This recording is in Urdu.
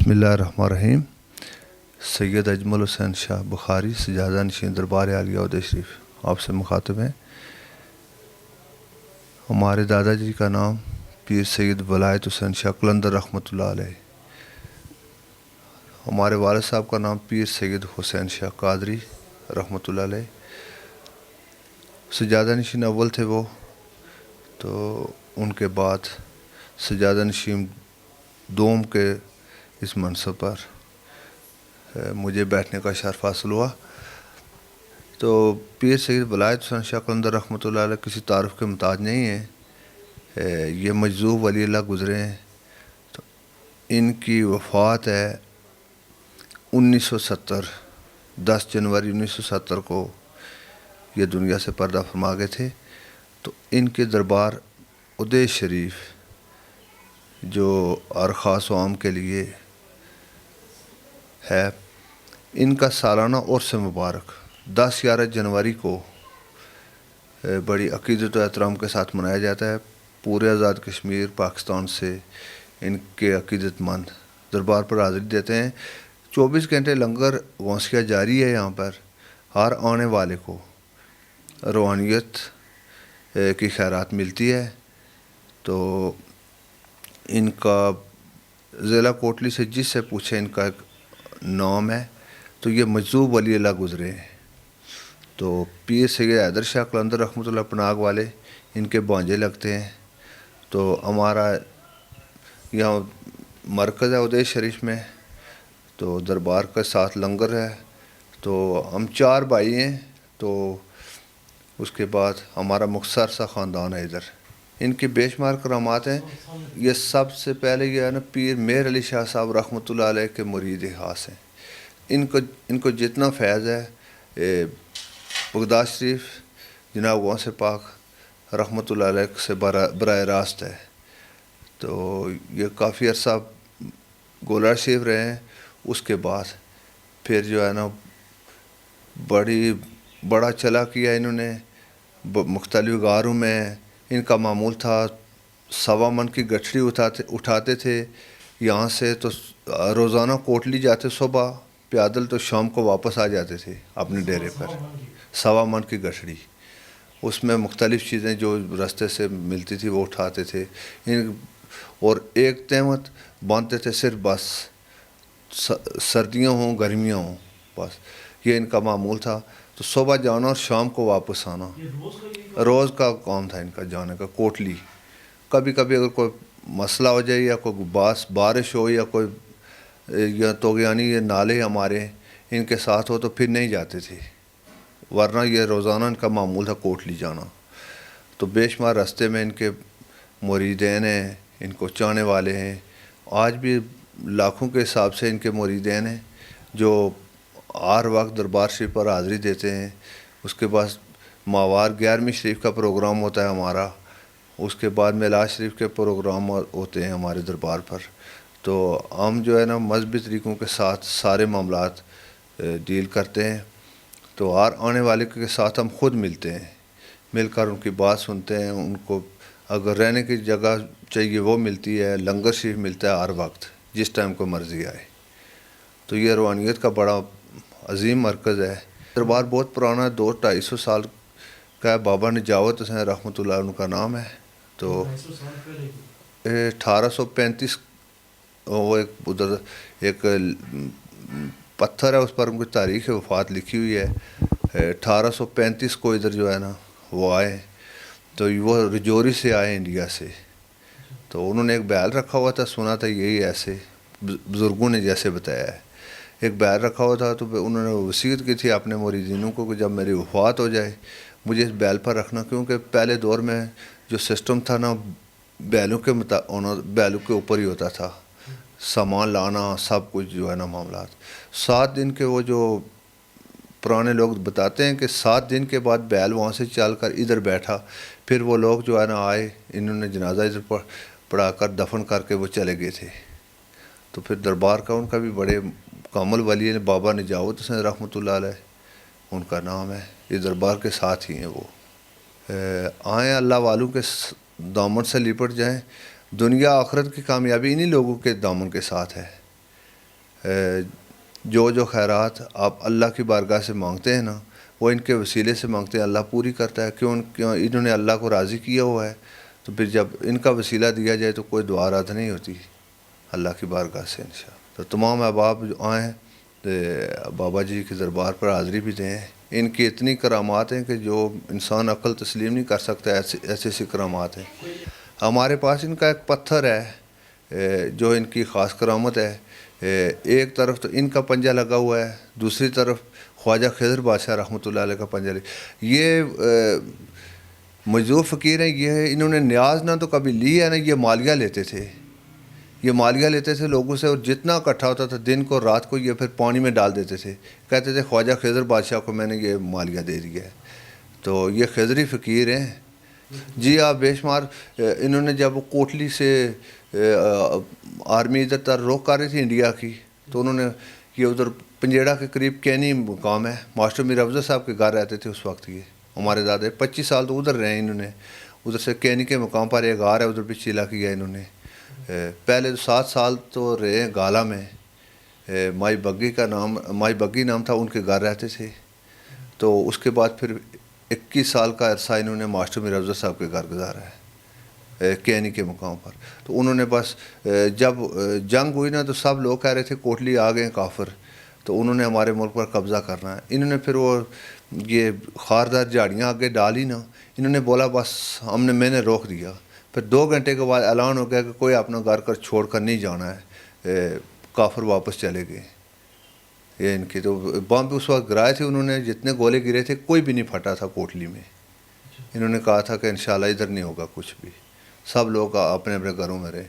بسم اللہ الرحمن الرحیم. سید اجمل حسین شاہ بخاری سجادہ نشین دربار عالیہ عہدہ شریف آپ سے مخاطب ہیں. ہمارے دادا جی کا نام پیر سید ولایت حسین شاہ قلندر رحمۃ اللہ علیہ. ہمارے والد صاحب کا نام پیر سید حسین شاہ قادری رحمۃ اللہ علیہ. سجادہ نشین اول تھے وہ، تو ان کے بعد سجادہ نشین دوم کے اس منصب پر مجھے بیٹھنے کا شرف حاصل ہوا. تو پیر سید ولایت حسین شاہ قلندر رحمۃ اللہ علیہ کسی تعارف کے محتاج نہیں ہیں. یہ مجذوب ولی اللہ گزرے ہیں. تو ان کی وفات ہے 1970 10 جنوری 1970 کو یہ دنیا سے پردہ فرما گئے تھے. تو ان کے دربار ادے شریف جو اور خاص و عام کے لیے ہے، ان کا سالانہ عرس مبارک 10-11 جنوری کو بڑی عقیدت و احترام کے ساتھ منایا جاتا ہے. پورے آزاد کشمیر پاکستان سے ان کے عقیدت مند دربار پر حاضری دیتے ہیں. 24 گھنٹے لنگر غوثیہ جاری ہے. یہاں پر ہر آنے والے کو روحانیت کی خیرات ملتی ہے. تو ان کا ضلع کوٹلی سے جس سے پوچھے ان کا ایک نام ہے، تو یہ مجذوب ولی اللہ گزرے ہیں. تو پیر سید حیدر شاہ قلندر رحمۃ اللہ پناگ والے ان کے بانجے لگتے ہیں. تو ہمارا یہاں مرکز ہے ادے شریف میں، تو دربار کے ساتھ لنگر ہے. تو ہم 4 بھائی ہیں. تو اس کے بعد ہمارا مختصر سا خاندان ہے ادھر. ان کی بے شمار کرامات ہیں. یہ سب سے پہلے یہ ہے نا پیر مہر علی شاہ صاحب رحمۃ اللہ علیہ کے مرید خاص ہیں. ان کو جتنا فیض ہے بغداد شریف جناب غوث پاک رحمۃ اللہ علیہ سے براہ راست ہے. تو یہ کافی عرصہ گولڑ شریف رہے ہیں. اس کے بعد پھر جو ہے نا بڑا چلا کیا انہوں نے. مختلف غاروں میں ان کا معمول تھا 1.25 من کی گٹھڑی اٹھاتے تھے یہاں سے. تو روزانہ کوٹلی جاتے صبح پیادل، تو شام کو واپس آ جاتے تھے اپنے ڈیرے پر. 1.25 من کی گٹھڑی، اس میں مختلف چیزیں جو راستے سے ملتی تھی وہ اٹھاتے تھے. اور ایک تہمت باندھتے تھے صرف بس سردیاں ہوں گرمیاں ہوں، بس یہ ان کا معمول تھا. تو صبح جانا اور شام کو واپس آنا روز کا کام تھا ان کا جانے کا کوٹلی. کبھی کبھی اگر کوئی مسئلہ ہو جائے یا کوئی بارش ہو یا کوئی یا طغیانی یہ نالے ہمارے ان کے ساتھ ہو تو پھر نہیں جاتے تھے، ورنہ یہ روزانہ ان کا معمول تھا کوٹلی جانا. تو بے شمار راستے میں ان کے مریدین ہیں، ان کو چاہنے والے ہیں. آج بھی لاکھوں کے حساب سے ان کے مریدین ہیں جو ہر وقت دربار شریف پر حاضری دیتے ہیں. اس کے بعد ماہوار 11ویں شریف کا پروگرام ہوتا ہے ہمارا. اس کے بعد میلاد شریف کے پروگرام ہوتے ہیں ہمارے دربار پر. تو ہم جو ہے نا مذہبی طریقوں کے ساتھ سارے معاملات ڈیل کرتے ہیں. تو ہر آنے والے کے ساتھ ہم خود ملتے ہیں، مل کر ان کی بات سنتے ہیں. ان کو اگر رہنے کی جگہ چاہیے وہ ملتی ہے، لنگر شریف ملتا ہے ہر وقت جس ٹائم کو مرضی آئے. تو یہ روحانیت کا بڑا عظیم مرکز ہے. دربار بہت پرانا ہے، 200-250 سال کا ہے. بابا نجاوت حسین رحمۃ اللہ ان کا نام ہے. تو 1835 وہ ادھر ایک پتھر ہے، اس پر ان کی تاریخ وفات لکھی ہوئی ہے. 1835 کو ادھر جو ہے نا وہ آئے. تو وہ رجوری سے آئے انڈیا سے. تو انہوں نے ایک بیل رکھا ہوا تھا، سنا تھا یہی ایسے بزرگوں نے جیسے بتایا ہے. ایک بیل رکھا ہوا تھا تو انہوں نے وصیت کی تھی اپنے مریدینوں کو کہ جب میری وفات ہو جائے مجھے اس بیل پر رکھنا، کیونکہ پہلے دور میں جو سسٹم تھا نا بیلوں کے اوپر ہی ہوتا تھا، سامان لانا سب کچھ جو ہے نا معاملات. 7 دن کے وہ جو پرانے لوگ بتاتے ہیں کہ 7 دن کے بعد بیل وہاں سے چل کر ادھر بیٹھا. پھر وہ لوگ جو ہے نا آئے، انہوں نے جنازہ ادھر پڑھا کر دفن کر کے وہ چلے گئے تھے. تو پھر دربار کا ان کا بھی بڑے کامل ولی ہے بابا نجاوت حسین رحمۃ اللہ علیہ ان کا نام ہے. یہ دربار کے ساتھ ہی ہیں. وہ آئیں اللہ والوں کے دامن سے لپٹ جائیں. دنیا آخرت کی کامیابی انہی لوگوں کے دامن کے ساتھ ہے. جو خیرات آپ اللہ کی بارگاہ سے مانگتے ہیں نا، وہ ان کے وسیلے سے مانگتے ہیں، اللہ پوری کرتا ہے۔ کیوں انہوں نے اللہ کو راضی کیا ہوا ہے، تو پھر جب ان کا وسیلہ دیا جائے تو کوئی دعا رد نہیں ہوتی اللہ کی بارگاہ سے انشاءاللہ۔ تو تمام احباب جو آئیں تو بابا جی کے دربار پر حاضری بھی دیں۔ ان کی اتنی کرامات ہیں کہ جو انسان عقل تسلیم نہیں کر سکتا، ایسی کرامات ہیں۔ ہمارے پاس ان کا ایک پتھر ہے جو ان کی خاص کرامت ہے۔ ایک طرف تو ان کا پنجہ لگا ہوا ہے، دوسری طرف خواجہ خضر بادشاہ رحمۃ اللہ علیہ کا پنجہ یہ مجذوب فقیر ہیں۔ یہ انہوں نے نیاز نہ تو کبھی لی ہے، نہ یہ مالیہ لیتے تھے۔ یہ مالیہ لیتے تھے لوگوں سے، اور جتنا اکٹھا ہوتا تھا دن کو رات کو یہ پھر پانی میں ڈال دیتے تھے، کہتے تھے خواجہ خضر بادشاہ کو میں نے یہ مالیہ دے دیا ہے۔ تو یہ خضری فقیر ہیں جی ہاں، بے شمار۔ انہوں نے جب کوٹلی سے آرمی ادھر تر رخ کر رہی تھی انڈیا کی، تو انہوں نے یہ ادھر پنجیڑا کے قریب کینی مقام ہے، ماسٹر میر افضل صاحب کے گھر رہتے تھے اس وقت۔ یہ ہمارے دادے 25 سال تو ادھر رہے انہوں نے۔ ادھر سے کینی کے مقام پر ایک غار ہے، ادھر بھی چیلا کیا انہوں نے۔ پہلے تو 7 سال تو رہے گالا میں، مائی بگی نام تھا، ان کے گھر رہتے تھے۔ تو اس کے بعد پھر 21 سال کا عرصہ انہوں نے ماسٹر میر افضل صاحب کے گھر گزارا ہے کینی کے مقام پر۔ تو انہوں نے بس جب جنگ ہوئی نا تو سب لوگ کہہ رہے تھے کوٹلی آ گئے کافر، تو انہوں نے ہمارے ملک پر قبضہ کرنا ہے۔ انہوں نے پھر وہ یہ خاردار جھاڑیاں آگے ڈالی نا، انہوں نے بولا بس میں نے روک دیا۔ پھر 2 گھنٹے کے بعد اعلان ہو گیا کہ کوئی اپنا گھر کر چھوڑ کر نہیں جانا ہے، کافر واپس چلے گئے۔ یہ ان کی تو بم بھی اس وقت گرائے تھے انہوں نے، جتنے گولے گرے تھے کوئی بھی نہیں پھٹا تھا کوٹلی میں۔ انہوں نے کہا تھا کہ انشاءاللہ ادھر نہیں ہوگا کچھ بھی، سب لوگ اپنے اپنے گھروں میں رہے۔